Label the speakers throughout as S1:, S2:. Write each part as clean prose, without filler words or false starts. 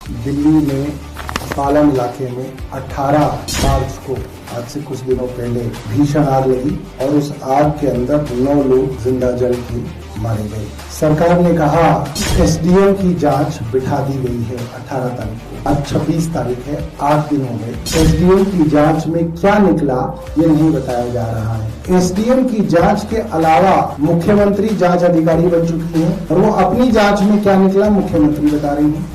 S1: दिल्ली में पालम इलाके में 18 मार्च को आज से कुछ दिनों पहले भीषण आग लगी और उस आग के अंदर 9 लोग जिंदा जल के मारे गए। सरकार ने कहा एसडीएम की जांच बिठा दी गई है 18 तारीख को। आज 26 तारीख है, 8 दिन हो गए। एसडीएम की जांच में क्या निकला ये नहीं बताया जा रहा है। एसडीएम की जांच के अलावा मुख्यमंत्री जांच अधिकारी बन चुकी हैं और वो अपनी जांच में क्या निकला मुख्यमंत्री बता रही हैं।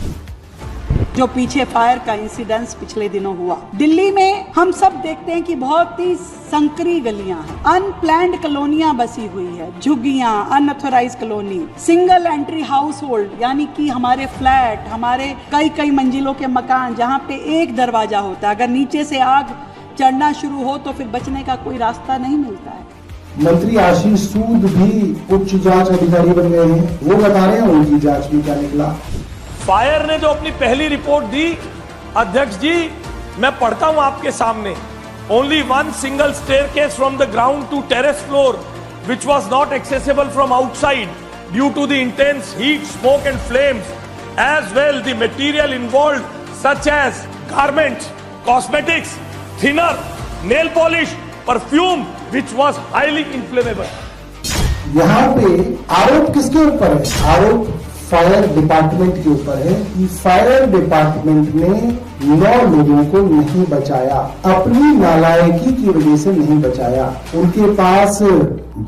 S2: जो पीछे फायर का इंसिडेंस पिछले दिनों हुआ दिल्ली में, हम सब देखते हैं कि बहुत ही संकरी गलियां हैं, अनप्लैंड कॉलोनियां बसी हुई है, झुग्गियां, unauthorise colony, single entry household, यानी कि हमारे फ्लैट, हमारे कई मंजिलों के मकान जहां पे एक दरवाजा होता है, अगर नीचे से आग चढ़ना शुरू हो तो फिर बचने का कोई रास्ता नहीं मिलता है।
S1: मंत्री आशीष सूद भी उच्च जांच अधिकारी बन गए हैं, वो बता रहे हैं उनकी जांच में क्या निकला।
S3: फायर ने जो अपनी पहली रिपोर्ट दी, अध्यक्ष जी मैं पढ़ता हूं आपके सामने। Only one single staircase from the ground to terrace floor which was not accessible from outside due to the intense heat, smoke and flames. As well, the material involved such as garments, cosmetics, thinner, nail polish, perfume which was highly inflammable.
S1: यहाँ पे आरोप किसके ऊपर है? आरोप fire department के ऊपर है कि फायर डिपार्टमेंट ने 9 लोगों को नहीं बचाया, अपनी नालायकी की वजह से नहीं बचाया। उनके पास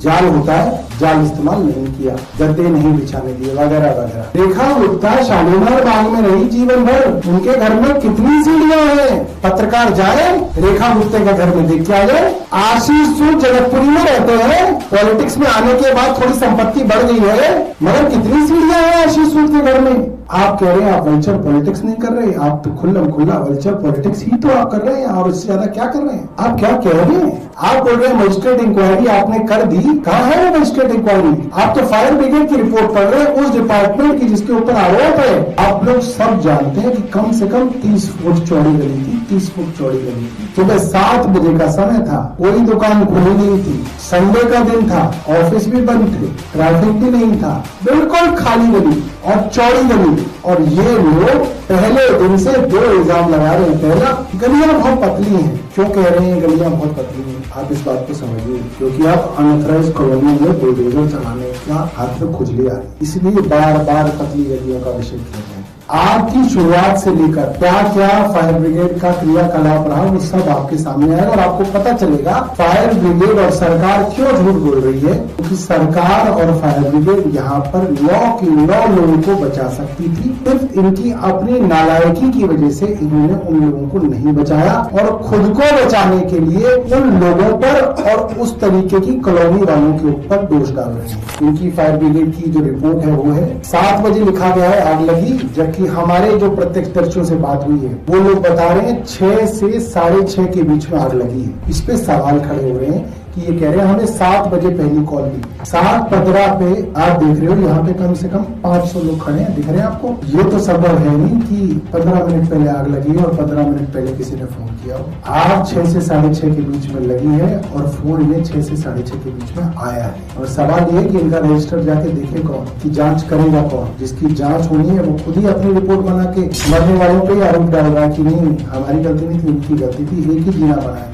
S1: जाल होता है, जाल इस्तेमाल नहीं किया, गद्दे नहीं बिछाने दिए वगैरह वगैरह। रेखा गुप्ता शालीमार बाग में रही जीवन भर, उनके घर में कितनी सीढ़ियां हैं? पत्रकार जाए रेखा गुप्ता के घर में देख के आ जाए। आशीष सूद जगतपुरी में रहते हैं, पॉलिटिक्स में आने के बाद थोड़ी संपत्ति बढ़ गई है, मगर कितनी सीढ़ियां हैं आशीष सूद के घर में? आप कह रहे हैं आप वल्चर पॉलिटिक्स नहीं कर रहे, आप तो खुल्ला वल्चर पॉलिटिक्स ही तो आप कर रहे हैं, और इससे ज्यादा क्या कर रहे हैं? आप क्या कह रहे हैं? आप बोल रहे हैं मजिस्ट्रेट इंक्वायरी आपने कर दी, कहाँ है वो मजिस्ट्रेट इंक्वायरी? आप तो फायर ब्रिगेड की रिपोर्ट पढ़ रहे हैं, उस डिपार्टमेंट की जिसके ऊपर आरोप है। आप लोग सब जानते हैं कि कम से कम 30 फुट चौड़ी गली थी, 30 फुट चौड़ी गली थी। सुबह 7 बजे का समय था, कोई दुकान खुली नहीं थी, संडे का दिन था, ऑफिस भी बंद थे, ट्रैफिक भी नहीं था, बिल्कुल खाली गली और चौड़ी गली। और ये लोग पहले दिन से 2 इल्जाम लगा रहे हैं। पहला, गलियां बहुत पतली हैं। क्यों कह रहे हैं गलियां बहुत पतली हैं? आप इस बात को समझिए, क्योंकि आप अनऑथराइज्ड कॉलोनी में बुलडोजर चलाने का हाथ में खुजली आ रही, इसलिए बार पतली गलियों का विषय किया जाए। आग की शुरुआत से लेकर क्या क्या फायर ब्रिगेड का क्रियाकलाप रहा वो सब आपके सामने आएगा और आपको पता चलेगा फायर ब्रिगेड और सरकार क्यों झूठ बोल रही है। क्योंकि सरकार और फायर ब्रिगेड यहाँ पर 9 लोगों को बचा सकती थी, सिर्फ इनकी अपनी नालायकी की वजह से इन्होंने उन लोगों को नहीं बचाया और खुद को बचाने के लिए उन लोगों पर और उस तरीके की कॉलोनी वालों के ऊपर दोष डाल रहे हैं। इनकी फायर ब्रिगेड की जो रिपोर्ट है वो है 7 बजे लिखा गया है आग लगी, जबकि हमारे जो प्रत्यक्षदर्शियों से बात हुई है वो लोग बता रहे हैं 6 से 6:30 के बीच में आग लगी है। इस पे सवाल खड़े हो रहे हैं कि ये कह रहे हैं हमें 7 बजे पहली कॉल दी, 7:15 पे आप देख रहे हो यहाँ पे कम से कम 500 लोग खड़े हैं, दिख रहे हैं आपको? ये तो संभव है नहीं कि 15 मिनट पहले आग लगी है और 15 मिनट पहले किसी ने फोन किया हो। आग 6 से 6:30 के बीच में लगी है और फोन में 6 से 6:30 के बीच में आया है। और सवाल ये कि इनका रजिस्टर जाके देखे कौन, की जांच करेगा कौन? जिसकी जांच होनी है वो खुद ही अपनी रिपोर्ट बना के मरने वालों पे आरोप डाल रहा है कि नहीं हमारी गलती नहीं थी, उनकी गलती थी, एक ही जीना बनाया।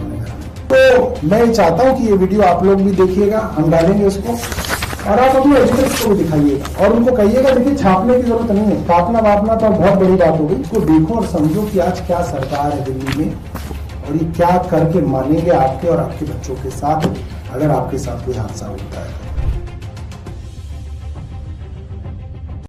S1: तो मैं चाहता हूं कि ये वीडियो आप लोग भी देखिएगा, हम डालेंगे उसको, और आप अपने एजुकेट्स को भी दिखाइएगा और उनको कहिएगा देखिए छापने की जरूरत नहीं है, छापना वापना तो बहुत बड़ी बात होगी। इसको देखो और समझो कि आज क्या सरकार है दिल्ली में और ये क्या करके मानेंगे आपके और आपके बच्चों के साथ अगर आपके साथ कोई हादसा होता है।